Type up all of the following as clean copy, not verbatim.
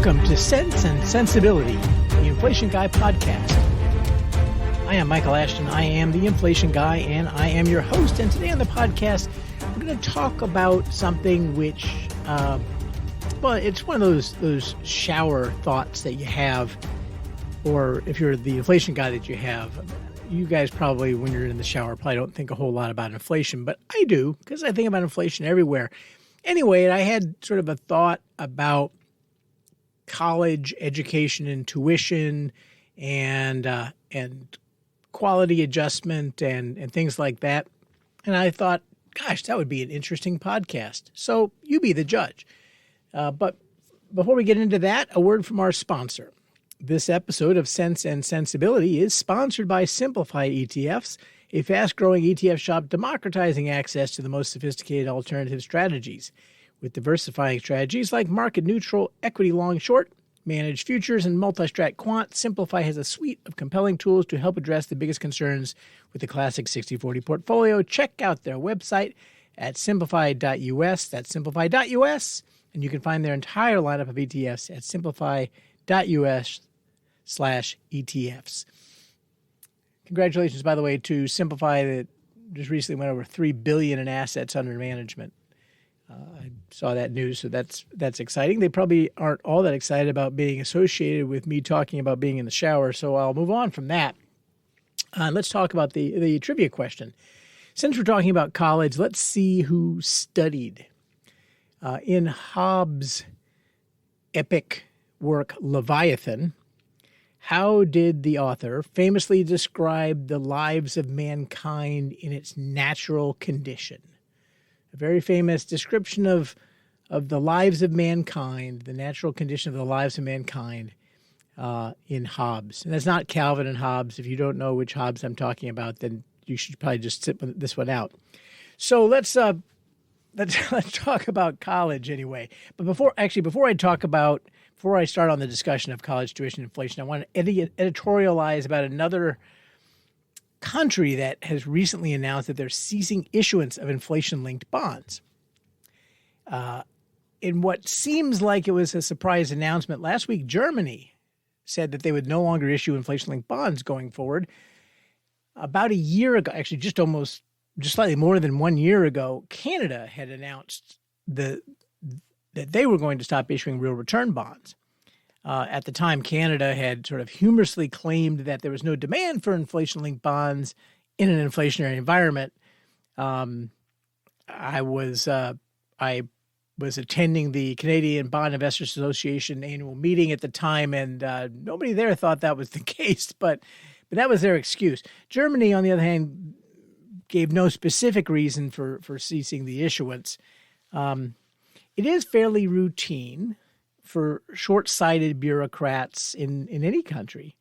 Welcome to Sense and Sensibility, the Inflation Guy podcast. I am Michael Ashton. I am the Inflation Guy, and I am your host. And today on the podcast, we're going to talk about something which, it's one of those shower thoughts that you have, or if you're the inflation guy that you have. You guys probably, when you're in the shower, probably don't think a whole lot about inflation, but I do, because I think about inflation everywhere. Anyway, I had sort of a thought about college education and tuition and quality adjustment and things like that. And I thought, gosh, that would be an interesting podcast. So you be the judge. But before we get into that, a word from our sponsor. This episode of Sense and Sensibility is sponsored by Simplify ETFs, a fast-growing ETF shop democratizing access to the most sophisticated alternative strategies. With diversifying strategies like market-neutral, equity long-short, managed futures, and multi-strat quant, Simplify has a suite of compelling tools to help address the biggest concerns with the classic 60/40 portfolio. Check out their website at simplify.us. That's simplify.us, and you can find their entire lineup of ETFs at simplify.us/ETFs. Congratulations, by the way, to Simplify that just recently went over $3 billion in assets under management. I saw that news, so that's exciting. They probably aren't all that excited about being associated with me talking about being in the shower, so I'll move on from that. Let's talk about the trivia question. Since we're talking about college, let's see who studied. In Hobbes' epic work Leviathan, how did the author famously describe the lives of mankind in its natural condition? A very famous description of the lives of mankind, the natural condition of the lives of mankind in Hobbes. And that's not Calvin and Hobbes. If you don't know which Hobbes I'm talking about, then you should probably just sit this one out. So let's talk about college anyway. But before I start on the discussion of college tuition inflation, I want to editorialize about another country that has recently announced that they're ceasing issuance of inflation-linked bonds. In what seems like it was a surprise announcement, last week Germany said that they would no longer issue inflation-linked bonds going forward. About a year ago, actually just slightly more than 1 year ago, Canada had announced that they were going to stop issuing real return bonds. At the time, Canada had sort of humorously claimed that there was no demand for inflation-linked bonds in an inflationary environment. I was attending the Canadian Bond Investors Association annual meeting at the time, and nobody there thought that was the case, but that was their excuse. Germany, on the other hand, gave no specific reason for ceasing the issuance. It is fairly routine for short-sighted bureaucrats in any country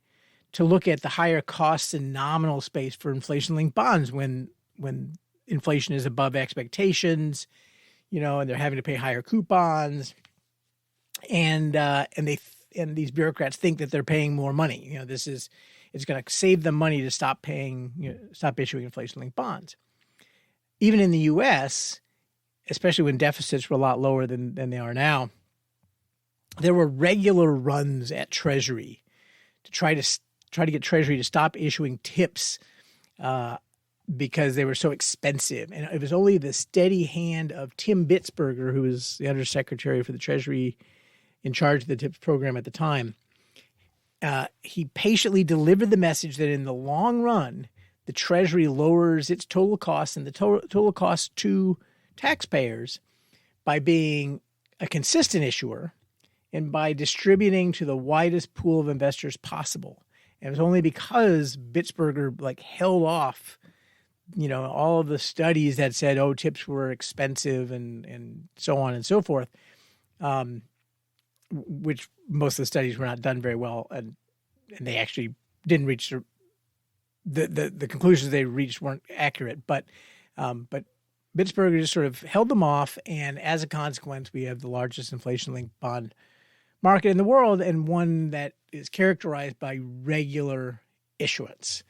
to look at the higher costs and nominal space for inflation-linked bonds when inflation is above expectations, and they're having to pay higher coupons, and these bureaucrats think that they're paying more money. It's going to save them money to stop issuing inflation-linked bonds. Even in the U.S., especially when deficits were a lot lower than they are now, there were regular runs at Treasury to try to get Treasury to stop issuing tips because they were so expensive. And it was only the steady hand of Tim Bitzberger, who was the Undersecretary for the Treasury in charge of the tips program at the time. He patiently delivered the message that in the long run, the Treasury lowers its total costs and the total cost to taxpayers by being a consistent issuer and by distributing to the widest pool of investors possible. And it was only because Bitzberger held off, all of the studies that said, tips were expensive and so on and so forth, which most of the studies were not done very well, and they actually didn't reach the conclusions they reached weren't accurate. But Bitzberger just sort of held them off, and as a consequence, we have the largest inflation-linked bond market in the world, and one that is characterized by regular issuance.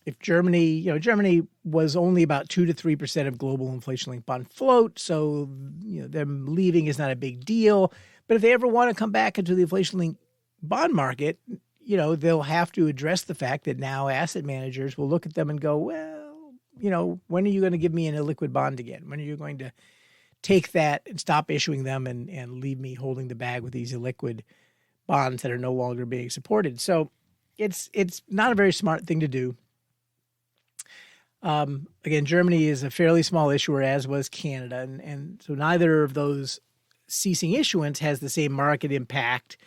if Germany was only about 2 to 3% of global inflation-linked bond float, so them leaving is not a big deal. But if they ever want to come back into the inflation-linked bond market, they'll have to address the fact that now asset managers will look at them and go, well, when are you going to give me an illiquid bond again? When are you going to take that and stop issuing them and leave me holding the bag with these illiquid bonds that are no longer being supported? So it's not a very smart thing to do. Again, Germany is a fairly small issuer, as was Canada, and so neither of those ceasing issuance has the same market impact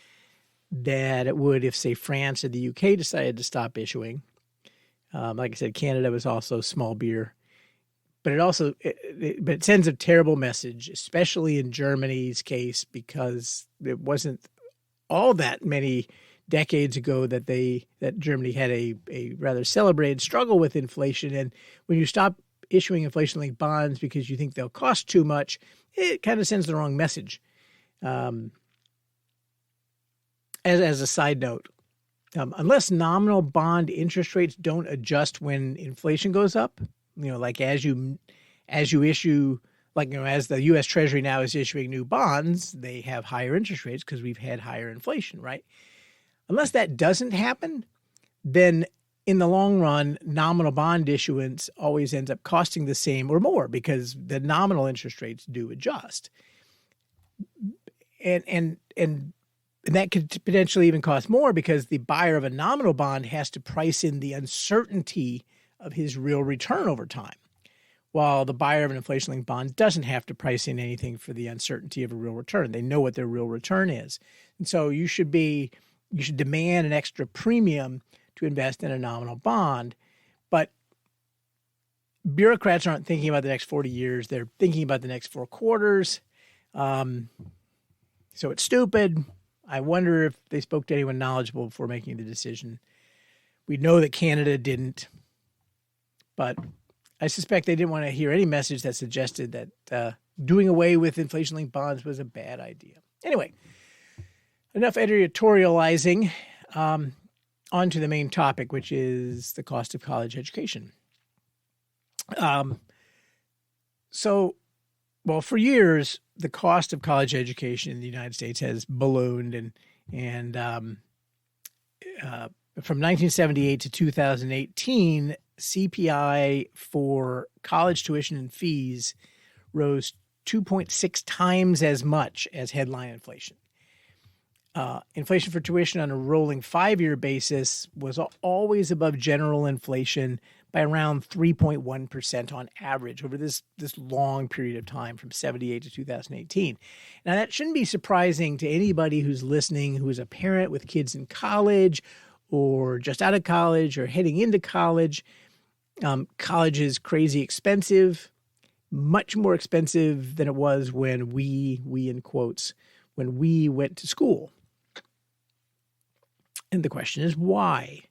that it would if, say, France or the UK decided to stop issuing. Like I said, Canada was also small beer, but it sends a terrible message, especially in Germany's case, because it wasn't all that many decades ago that Germany had a rather celebrated struggle with inflation. And when you stop issuing inflation-linked bonds because you think they'll cost too much, it kind of sends the wrong message. As a side note, unless nominal bond interest rates don't adjust when inflation goes up, like as you issue, as the U.S. Treasury now is issuing new bonds, they have higher interest rates because we've had higher inflation, right? Unless that doesn't happen, then in the long run, nominal bond issuance always ends up costing the same or more because the nominal interest rates do adjust. And that could potentially even cost more because the buyer of a nominal bond has to price in the uncertainty of his real return over time, while the buyer of an inflation-linked bond doesn't have to price in anything for the uncertainty of a real return. They know what their real return is. And so you should demand an extra premium to invest in a nominal bond. But bureaucrats aren't thinking about the next 40 years. They're thinking about the next 4 quarters. So it's stupid. I wonder if they spoke to anyone knowledgeable before making the decision. We know that Canada didn't, but I suspect they didn't want to hear any message that suggested that doing away with inflation-linked bonds was a bad idea. Anyway, enough editorializing. On to the main topic, which is the cost of college education. For years, the cost of college education in the United States has ballooned, and from 1978 to 2018, CPI for college tuition and fees rose 2.6 times as much as headline inflation. Inflation for tuition on a rolling 5-year basis was always above general inflation by around 3.1% on average over this long period of time from 78 to 2018. Now, that shouldn't be surprising to anybody who's listening, who is a parent with kids in college or just out of college or heading into college. College is crazy expensive, much more expensive than it was when we in quotes, when we went to school. And the question is why?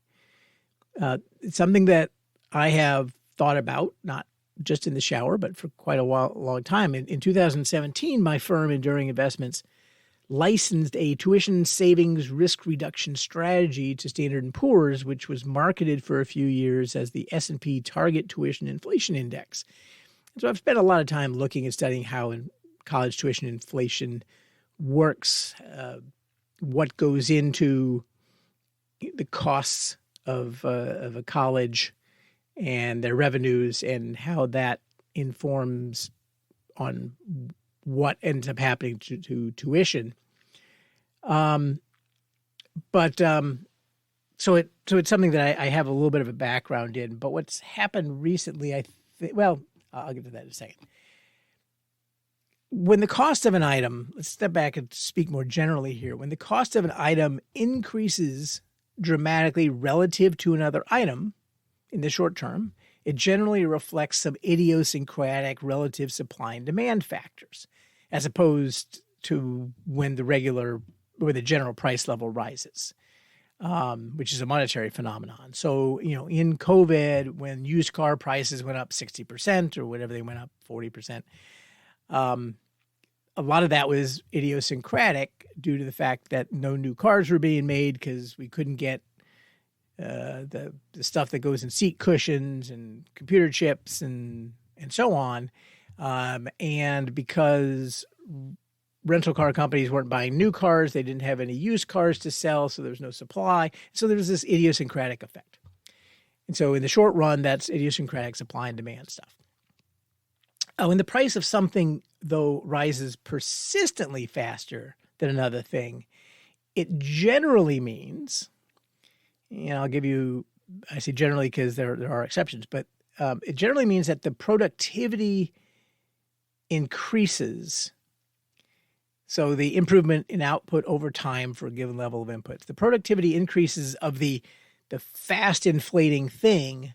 It's something that I have thought about, not just in the shower, but for quite a long time. In 2017, my firm, Enduring Investments, licensed a tuition savings risk reduction strategy to Standard & Poor's, which was marketed for a few years as the S&P Target Tuition Inflation Index. And so I've spent a lot of time looking and studying how college tuition inflation works, what goes into the costs of a college and their revenues, and how that informs on what ends up happening to tuition. So it's something that I have a little bit of a background in. But what's happened recently, I'll get to that in a second. When the cost of an item, let's step back and speak more generally here. When the cost of an item increases dramatically relative to another item in the short term, it generally reflects some idiosyncratic relative supply and demand factors, as opposed to when the general price level rises, which is a monetary phenomenon. So, in COVID, when used car prices went up 60% or whatever, they went up 40%, a lot of that was idiosyncratic due to the fact that no new cars were being made because we couldn't get the stuff that goes in seat cushions and computer chips and so on. And because rental car companies weren't buying new cars, they didn't have any used cars to sell, so there was no supply. So there was this idiosyncratic effect. And so in the short run, that's idiosyncratic supply and demand stuff. When the price of something, though, rises persistently faster than another thing, it generally means, I'll give you, I say generally because there are exceptions, but it generally means that the productivity increases. So the improvement in output over time for a given level of inputs. The productivity increases of the fast inflating thing,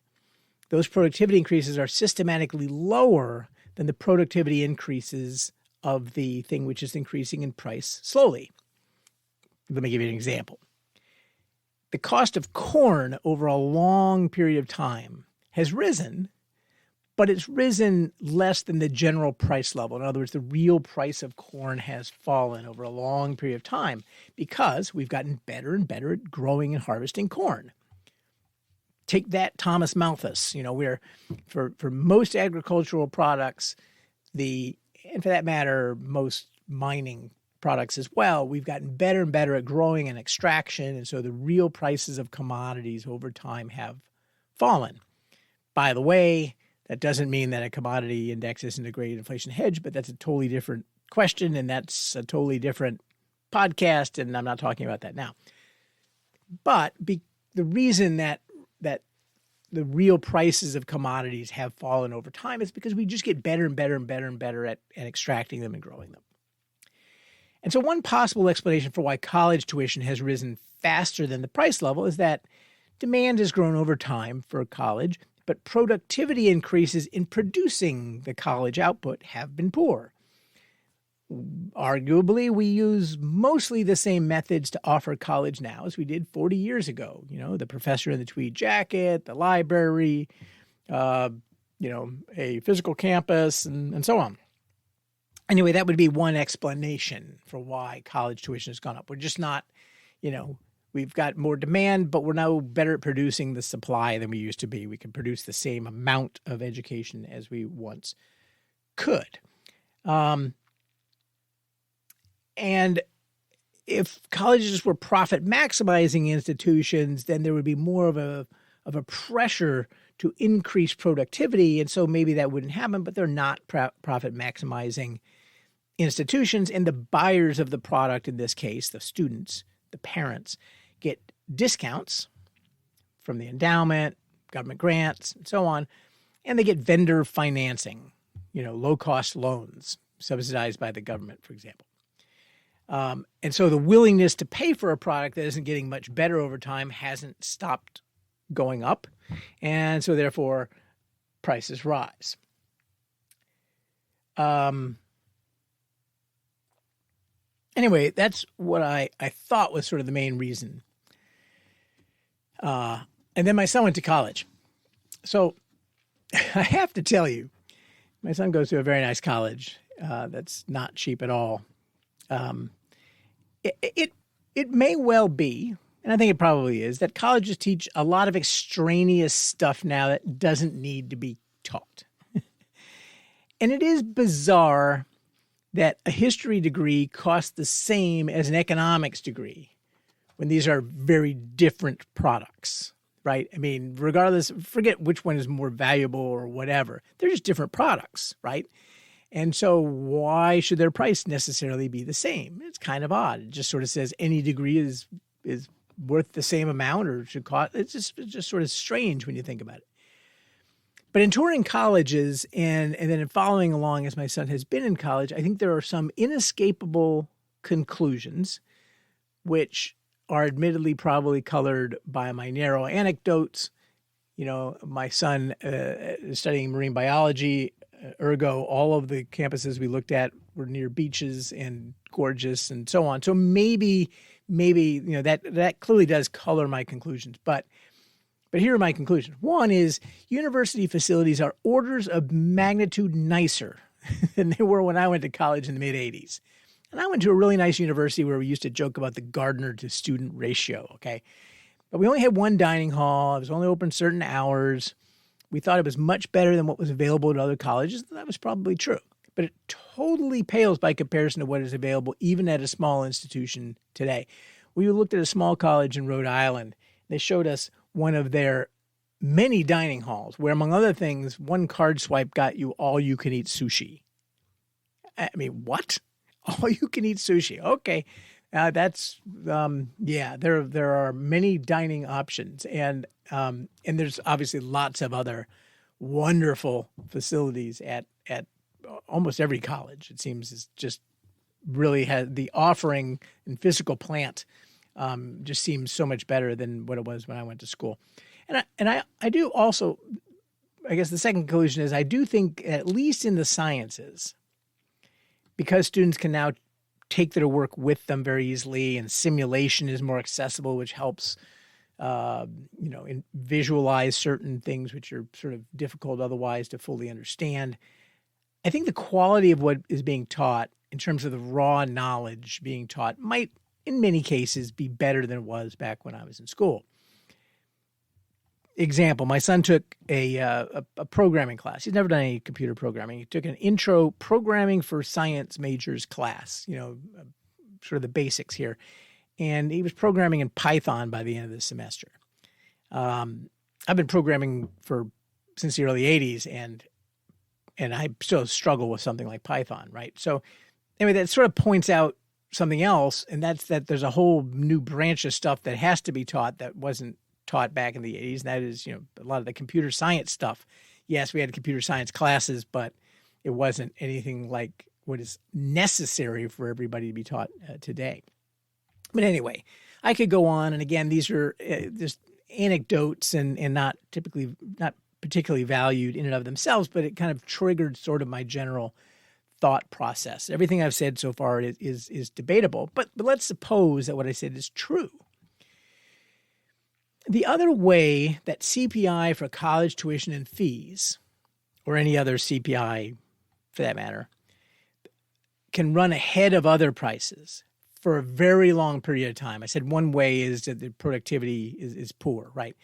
those productivity increases are systematically lower than the productivity increases of the thing which is increasing in price slowly. Let me give you an example. The cost of corn over a long period of time has risen, but it's risen less than the general price level. In other words, the real price of corn has fallen over a long period of time because we've gotten better and better at growing and harvesting corn. Take that, Thomas Malthus. We're for most agricultural products, and for that matter, most mining products as well, we've gotten better and better at growing and extraction, and so the real prices of commodities over time have fallen. By the way, that doesn't mean that a commodity index isn't a great inflation hedge, but that's a totally different question, and that's a totally different podcast, and I'm not talking about that now. But the reason that the real prices of commodities have fallen over time is because we just get better and better and better and better at extracting them and growing them. And so one possible explanation for why college tuition has risen faster than the price level is that demand has grown over time for college, but productivity increases in producing the college output have been poor. Arguably, we use mostly the same methods to offer college now as we did 40 years ago. The professor in the tweed jacket, the library, a physical campus, and so on. Anyway, that would be one explanation for why college tuition has gone up. We're just not, we've got more demand, but we're now better at producing the supply than we used to be. We can produce the same amount of education as we once could. And if colleges were profit maximizing institutions, then there would be more of a pressure to increase productivity. And so maybe that wouldn't happen, but they're not profit maximizing institutions. And the buyers of the product, in this case, the students, the parents, get discounts from the endowment, government grants, and so on. And they get vendor financing, low-cost loans subsidized by the government, for example. And so the willingness to pay for a product that isn't getting much better over time hasn't stopped going up. And so therefore prices rise. Anyway, that's what I thought was sort of the main reason. And then my son went to college. So I have to tell you, my son goes to a very nice college that's not cheap at all. It may well be, and I think it probably is, that colleges teach a lot of extraneous stuff now that doesn't need to be taught. And it is bizarre that a history degree costs the same as an economics degree when these are very different products, right? I mean, regardless, forget which one is more valuable or whatever. They're just different products, right? And so why should their price necessarily be the same? It's kind of odd. It just sort of says any degree is worth the same amount or should cost. It's just sort of strange when you think about it. But in touring colleges and then in following along as my son has been in college, I think there are some inescapable conclusions, which are admittedly probably colored by my narrow anecdotes. My son is studying marine biology. Ergo, all of the campuses we looked at were near beaches and gorgeous and so on. So maybe that clearly does color my conclusions. But here are my conclusions. One is university facilities are orders of magnitude nicer than they were when I went to college in the mid-'80s. And I went to a really nice university where we used to joke about the gardener to student ratio, okay? But we only had one dining hall. It was only open certain hours. We thought it was much better than what was available at other colleges. That was probably true. But it totally pales by comparison to what is available even at a small institution today. We looked at a small college in Rhode Island. They showed us one of their many dining halls where, among other things, one card swipe got you all-you-can-eat sushi. I mean, what? All-you-can-eat sushi. Okay. There are many dining options, and there's obviously lots of other wonderful facilities at almost every college. It seems is just really has the offering and physical plant just seems so much better than what it was when I went to school. And I do also, I guess the second conclusion is I do think at least in the sciences, because students can now take their work with them very easily, and simulation is more accessible, which helps, visualize certain things which are sort of difficult otherwise to fully understand. I think the quality of what is being taught in terms of the raw knowledge being taught might, in many cases, be better than it was back when I was in school. Example, my son took a programming class. He's never done any computer programming. He took an intro programming for science majors class, sort of the basics here. And he was programming in Python by the end of the semester. I've been programming since the early 80s, and I still struggle with something like Python, right? So anyway, that sort of points out something else, and that's that there's a whole new branch of stuff that has to be taught that wasn't taught back in the 80s, and that is, a lot of the computer science stuff. Yes, we had computer science classes, but it wasn't anything like what is necessary for everybody to be taught today. But anyway, I could go on, and again, these are just anecdotes and not particularly valued in and of themselves, but it kind of triggered sort of my general thought process. Everything I've said so far is debatable, but let's suppose that what I said is true. The other way that CPI for college tuition and fees, or any other CPI for that matter, can run ahead of other prices for a very long period of time. I said one way is that the productivity is poor, right?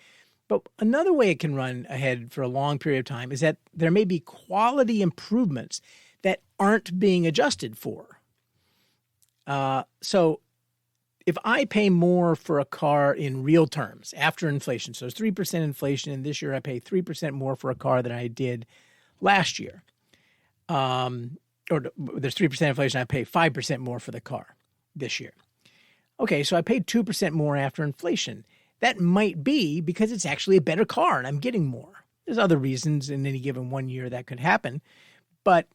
But another way it can run ahead for a long period of time is that there may be quality improvements that aren't being adjusted for. So if I pay more for a car in real terms after inflation, so there's 3% inflation, and this year I pay 3% more for a car than I did last year. Or there's 3% inflation, I pay 5% more for the car this year. Okay, so I paid 2% more after inflation. That might be because it's actually a better car and I'm getting more. There's other reasons in any given 1 year that could happen. But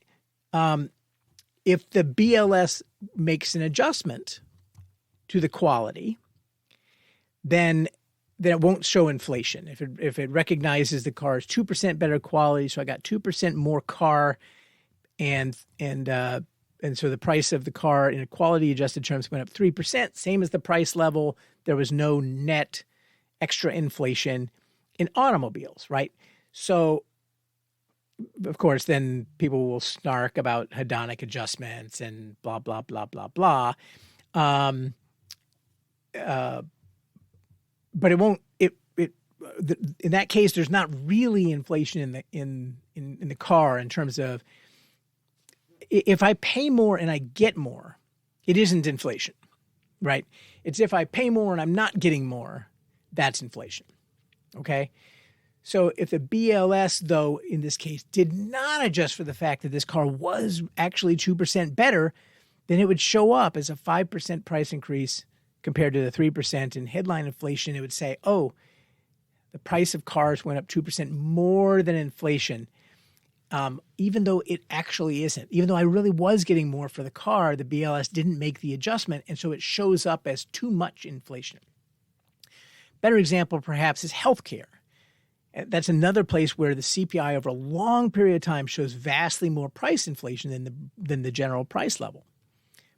if the BLS makes an adjustment to the quality, then it won't show inflation. If it recognizes the car is 2% better quality, so I got 2% more car, and so the price of the car in quality adjusted terms went up 3%, same as the price level. There was no net extra inflation in automobiles, right? So, of course, then people will snark about hedonic adjustments and blah, blah, blah, blah, blah. But it won't. In that case, there's not really inflation in the car in terms of if I pay more and I get more, it isn't inflation, right? It's if I pay more and I'm not getting more, that's inflation. Okay. So if the BLS, though, in this case, did not adjust for the fact that this car was actually 2% better, then it would show up as a 5% price increase compared to the 3%. In headline inflation, it would say, oh, the price of cars went up 2% more than inflation, even though it actually isn't. Even though I really was getting more for the car, the BLS didn't make the adjustment, and so it shows up as too much inflation. Better example, perhaps, is healthcare. That's another place where the CPI over a long period of time shows vastly more price inflation than the general price level.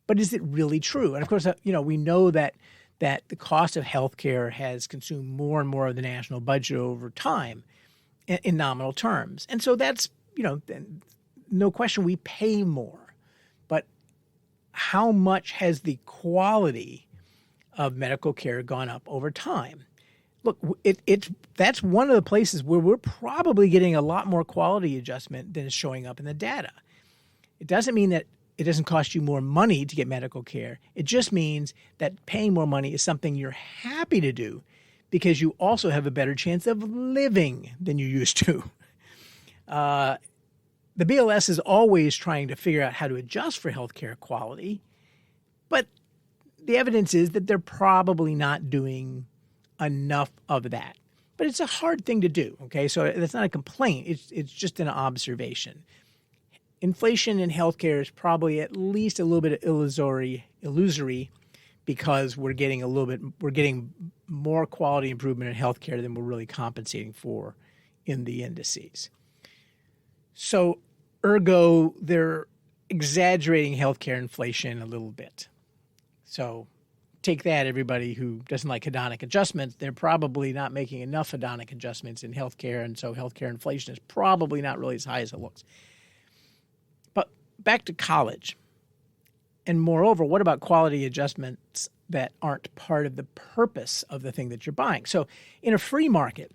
But is it really true? And of course, we know that the cost of healthcare has consumed more and more of the national budget over time in nominal terms. And so that's, no question we pay more. But how much has the quality of medical care gone up over time? Look, that's one of the places where we're probably getting a lot more quality adjustment than is showing up in the data. It doesn't mean that it doesn't cost you more money to get medical care. It just means that paying more money is something you're happy to do because you also have a better chance of living than you used to. The BLS is always trying to figure out how to adjust for healthcare quality, but the evidence is that they're probably not doing enough of that. But it's a hard thing to do, okay? So that's not a complaint. It's just an observation. Inflation in healthcare is probably at least a little bit illusory because we're getting more quality improvement in healthcare than we're really compensating for in the indices. So ergo, they're exaggerating healthcare inflation a little bit. So take that, everybody who doesn't like hedonic adjustments. They're probably not making enough hedonic adjustments in healthcare, and so healthcare inflation is probably not really as high as it looks. But back to college. And moreover, what about quality adjustments that aren't part of the purpose of the thing that you're buying? So in a free market,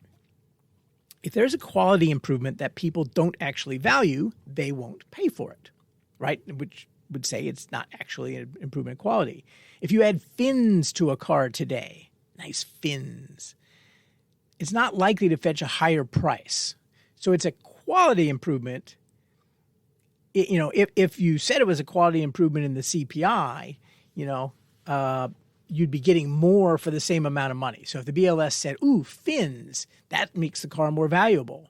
if there's a quality improvement that people don't actually value, they won't pay for it, right? Which would say it's not actually an improvement in quality. If you add fins to a car today, nice fins, it's not likely to fetch a higher price. So it's a quality improvement. If you said it was a quality improvement in the CPI, you'd be getting more for the same amount of money. So if the BLS said, ooh, fins, that makes the car more valuable.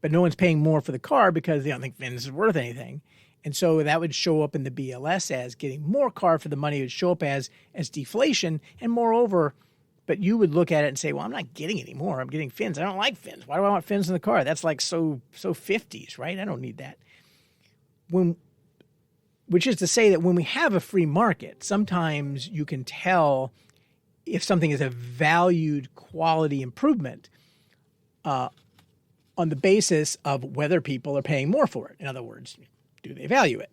But no one's paying more for the car because they don't think fins is worth anything. And so that would show up in the BLS as getting more car for the money. It would show up as deflation. And moreover, but you would look at it and say, well, I'm not getting any more. I'm getting fins. I don't like fins. Why do I want fins in the car? That's like so 50s, right? I don't need that. Which is to say that when we have a free market, sometimes you can tell if something is a valued quality improvement on the basis of whether people are paying more for it. In other words, do they value it?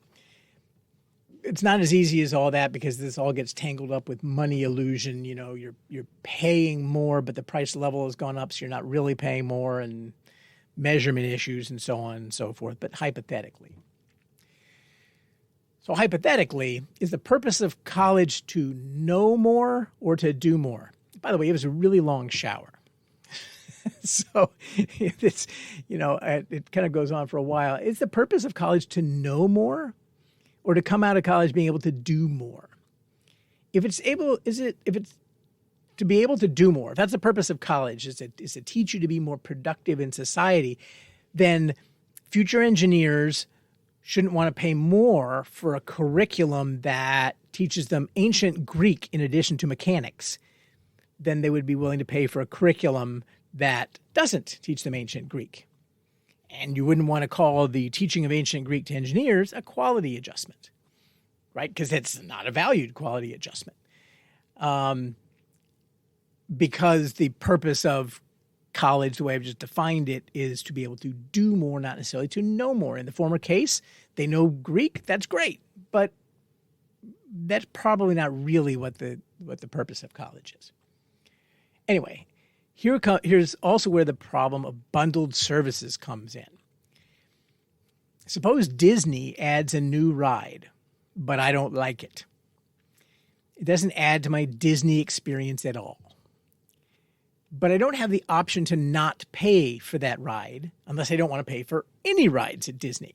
It's not as easy as all that because this all gets tangled up with money illusion. You're paying more, but the price level has gone up, so you're not really paying more, and measurement issues and so on and so forth. But hypothetically. So hypothetically, is the purpose of college to know more or to do more? By the way, it was a really long shower. So it's, it kind of goes on for a while. Is the purpose of college to know more or to come out of college being able to do more? If it's to be able to do more, if that's the purpose of college, is to teach you to be more productive in society, then future engineers shouldn't want to pay more for a curriculum that teaches them ancient Greek in addition to mechanics than they would be willing to pay for a curriculum that doesn't teach them ancient Greek. And you wouldn't want to call the teaching of ancient Greek to engineers a quality adjustment, right? Because it's not a valued quality adjustment. Because the purpose of college, the way I've just defined it, is to be able to do more, not necessarily to know more. In the former case, they know Greek, that's great, but that's probably not really what the purpose of college is. Anyway, here's also where the problem of bundled services comes in. Suppose Disney adds a new ride, but I don't like it. It doesn't add to my Disney experience at all. But I don't have the option to not pay for that ride unless I don't want to pay for any rides at Disney.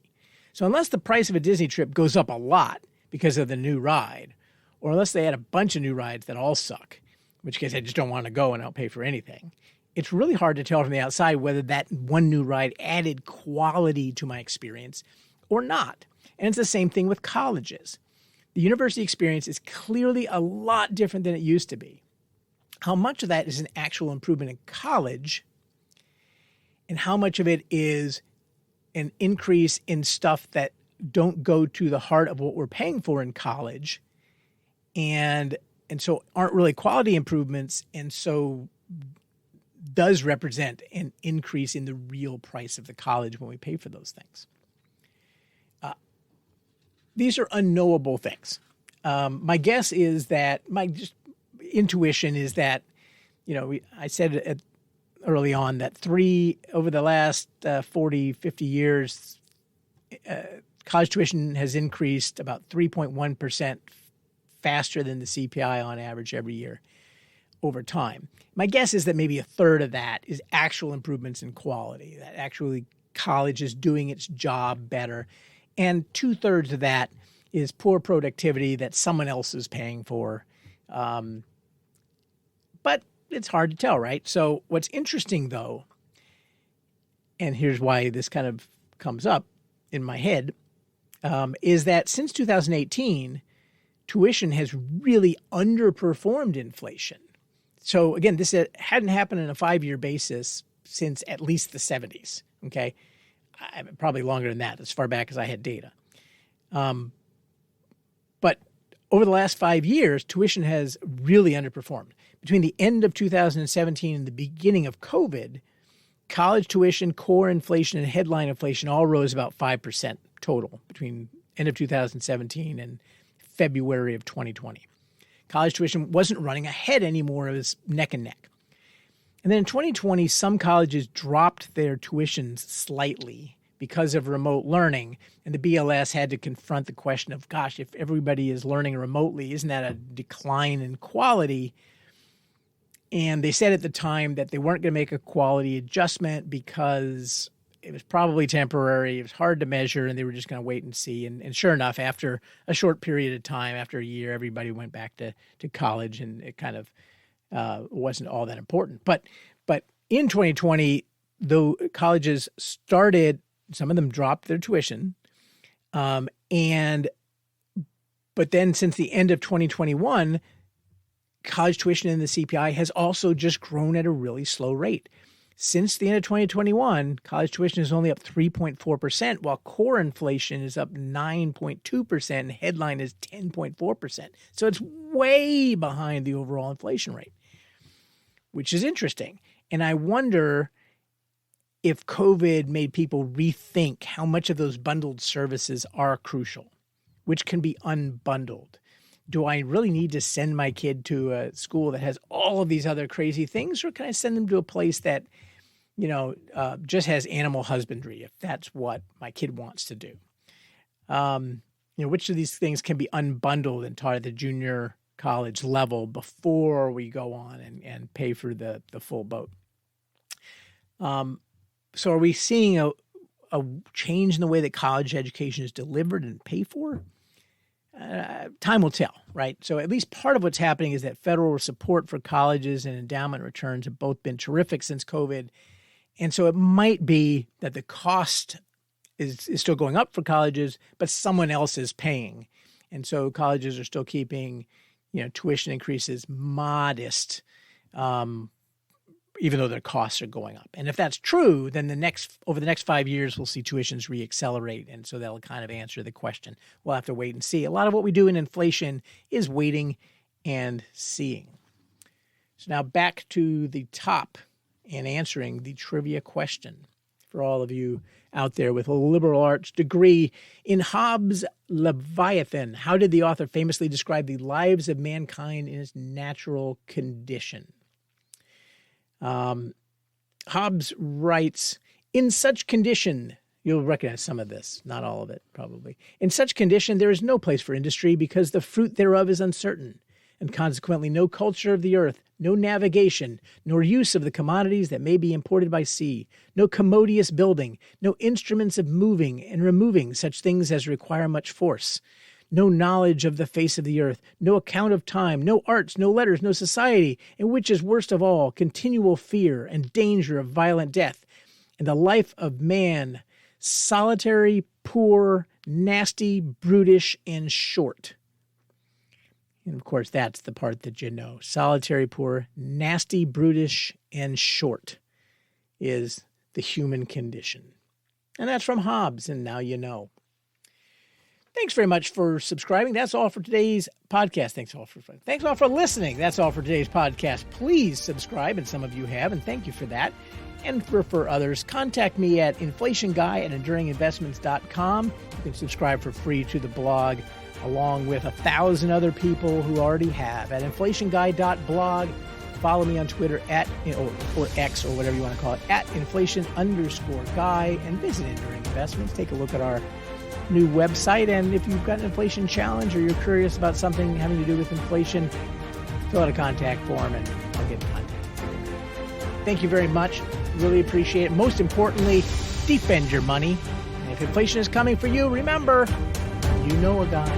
So unless the price of a Disney trip goes up a lot because of the new ride, or unless they add a bunch of new rides that all suck, in which case I just don't want to go and I'll pay for anything, it's really hard to tell from the outside whether that one new ride added quality to my experience or not. And it's the same thing with colleges. The university experience is clearly a lot different than it used to be. How much of that is an actual improvement in college, and how much of it is an increase in stuff that don't go to the heart of what we're paying for in college, and so aren't really quality improvements, and so does represent an increase in the real price of the college when we pay for those things. These are unknowable things. My guess is that my intuition is that I said early on that over the last 40, 50 years, college tuition has increased about 3.1% faster than the CPI on average every year over time. My guess is that maybe a third of that is actual improvements in quality, that actually college is doing its job better. And 2/3 of that is poor productivity that someone else is paying for. But it's hard to tell, right? So what's interesting, though, and here's why this kind of comes up in my head, is that since 2018, tuition has really underperformed inflation. So again, this hadn't happened on a 5-year basis since at least the 70s, okay? Probably longer than that, as far back as I had data. But over the last 5 years, tuition has really underperformed. Between the end of 2017 and the beginning of COVID, college tuition, core inflation, and headline inflation all rose about 5% total between end of 2017 and February of 2020. College tuition wasn't running ahead anymore. It was neck and neck. And then in 2020, some colleges dropped their tuitions slightly because of remote learning. And the BLS had to confront the question of, gosh, if everybody is learning remotely, isn't that a decline in quality? And they said at the time that they weren't going to make a quality adjustment because it was probably temporary. It was hard to measure, and they were just going to wait and see. And sure enough, after a short period of time, after a year, everybody went back to college, and it kind of wasn't all that important. But in 2020, though, colleges started, some of them dropped their tuition, but then since the end of 2021, college tuition in the CPI has also just grown at a really slow rate. Since the end of 2021, college tuition is only up 3.4%, while core inflation is up 9.2% and headline is 10.4%. So it's way behind the overall inflation rate, which is interesting. And I wonder if COVID made people rethink how much of those bundled services are crucial, which can be unbundled. Do I really need to send my kid to a school that has all of these other crazy things, or can I send them to a place that, just has animal husbandry, if that's what my kid wants to do? Which of these things can be unbundled and taught at the junior college level before we go on and pay for the full boat? So are we seeing a change in the way that college education is delivered and paid for? Time will tell, right? So at least part of what's happening is that federal support for colleges and endowment returns have both been terrific since COVID. And so it might be that the cost is still going up for colleges, but someone else is paying. And so colleges are still keeping, tuition increases modest, even though their costs are going up. And if that's true, then over the next 5 years, we'll see tuitions reaccelerate. And so that'll kind of answer the question. We'll have to wait and see. A lot of what we do in inflation is waiting and seeing. So now back to the top and answering the trivia question for all of you out there with a liberal arts degree. In Hobbes' Leviathan, how did the author famously describe the lives of mankind in its natural condition? Hobbes writes, in such condition, you'll recognize some of this, not all of it, probably. In such condition, there is no place for industry because the fruit thereof is uncertain, and consequently no culture of the earth, no navigation, nor use of the commodities that may be imported by sea, no commodious building, no instruments of moving and removing such things as require much force, no knowledge of the face of the earth, no account of time, no arts, no letters, no society, and which is worst of all, continual fear and danger of violent death, and the life of man, solitary, poor, nasty, brutish, and short. And of course, that's the part that you know. Solitary, poor, nasty, brutish, and short is the human condition. And that's from Hobbes, and now you know. Thanks very much for subscribing. That's all for today's podcast. Thanks all for listening. That's all for today's podcast. Please subscribe, and some of you have, and thank you for that. And for others, contact me at inflationguy@enduringinvestments.com. You can subscribe for free to the blog, along with 1,000 other people who already have, at inflationguy.blog. Follow me on Twitter or X or whatever you want to call it, @inflation_guy, and visit Enduring Investments. Take a look at our new website. And if you've got an inflation challenge or you're curious about something having to do with inflation, fill out a contact form and I'll get in contact with you. Thank you very much. Really appreciate it. Most importantly, defend your money. And if inflation is coming for you, remember, you know a guy.